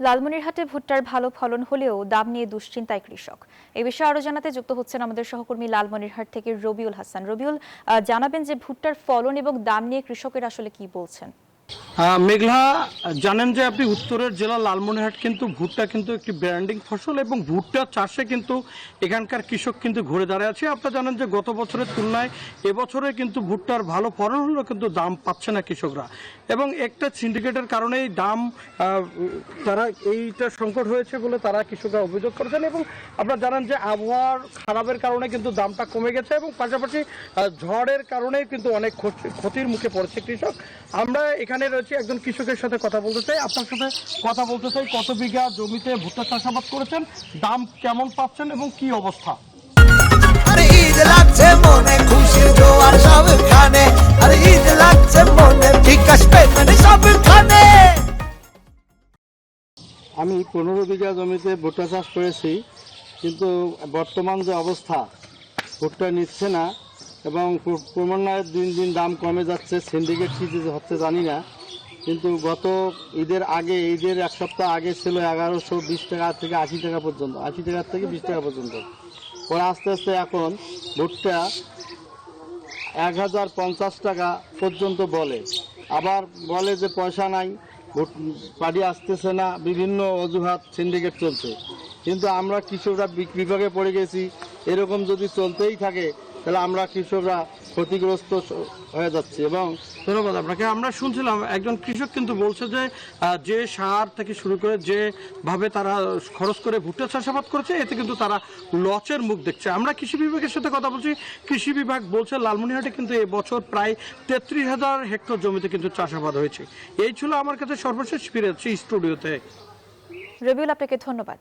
লালমনিরহাটে ভুট্টার ভালো ফলন হলেও দাম নিয়ে দুশ্চিন্তায় কৃষক। এই বিষয়ে আরো জানাতে যুক্ত হচ্ছেন আমাদের সহকর্মী লালমনিরহাট থেকে রবিউল হাসান। রবিউল, জানাবেন যে ভুট্টার ফলন এবং দাম নিয়ে কৃষকেরা আসলে কি বলছেন? মেঘলা, জানেন যে আপনি উত্তরের জেলা লালমনিরহাট কিন্তু ভুট্টা কিন্তু একটি ব্র্যান্ডিং ফসল এবং ভুট্টা চাষে কিন্তু এখানকার কৃষক কিন্তু ঘুরে দাঁড়িয়ে আছে। আপনারা জানেন যে গত বছরের তুলনায় এবছরে কিন্তু ভুট্টার ভালো ফলন হলেও কিন্তু দাম পাচ্ছে না কৃষকরা, এবং একটা সিন্ডিকেটের কারণেই দাম তারা এইটা সংকট হয়েছে বলে তারা কৃষকরা অভিযোগ করেছেন। এবং আপনারা জানেন যে আবহাওয়ার খারাপের কারণে কিন্তু দামটা কমে গেছে এবং পাশাপাশি ঝড়ের কারণে কিন্তু অনেক ক্ষতির মুখে পড়ছে কৃষক। আমরা এখানে রয়েছে একজন কৃষকের সাথে কথা বলতে চাই, আপনার সাথে কথা বলতে চাই। কত বিঘা জমিতে ভুট্টা চাষাবাদ করেছেন, দাম কেমন পাচ্ছেন এবং কি অবস্থা? আরে ঈদ লাগছে মনে, খুশির জোয়ার সবখানে। আরে ঈদ লাগছে মনে, বিকাশ পেমেন্ট সবখানে। আমি 15 বিঘা জমিতে ভুট্টা চাষ করেছি, কিন্তু বর্তমান যে অবস্থা ভুট্টা নিচ্ছে না এবং ক্রমান্বয়ে দিন দিন দাম কমে যাচ্ছে। সিন্ডিকেট কী হচ্ছে জানি না, কিন্তু গত ঈদের আগে, ঈদের এক সপ্তাহ আগে ছিল 1120 টাকা থেকে 80 টাকা পর্যন্ত, 80 টাকা থেকে 20 টাকা পর্যন্ত। পরে আস্তে আস্তে এখন ভুট্টা 1050 টাকা পর্যন্ত বলে, আবার বলে যে পয়সা নাই, পাড়ি আসতেছে না, বিভিন্ন অজুহাত সিন্ডিকেট চলছে। কিন্তু আমরা কৃষকরা বিভাগে পড়ে গেছি। এরকম যদি চলতেই থাকে তাহলে আমরা কৃষকরা ক্ষতিগ্রস্ত হয়ে যাচ্ছে। এবং ধন্যবাদ আপনাকে। আমরা শুনছিলাম একজন কৃষক কিন্তু বলছে যে যে সার থেকে শুরু করে যেভাবে তারা খরচ করে ভুট্টা চাষাবাদ করেছে এতে কিন্তু তারা লসের মুখ দেখছে। আমরা কৃষি বিভাগের সাথে কথা বলছি। কৃষি বিভাগ বলছে লালমনিরহাটে কিন্তু এবছর প্রায় 33,000 হেক্টর জমিতে কিন্তু চাষাবাদ হয়েছে। এই ছিল আমার কাছে সর্বশেষ, ফিরে যাচ্ছি স্টুডিওতে। রবিউল, আপনাকে ধন্যবাদ।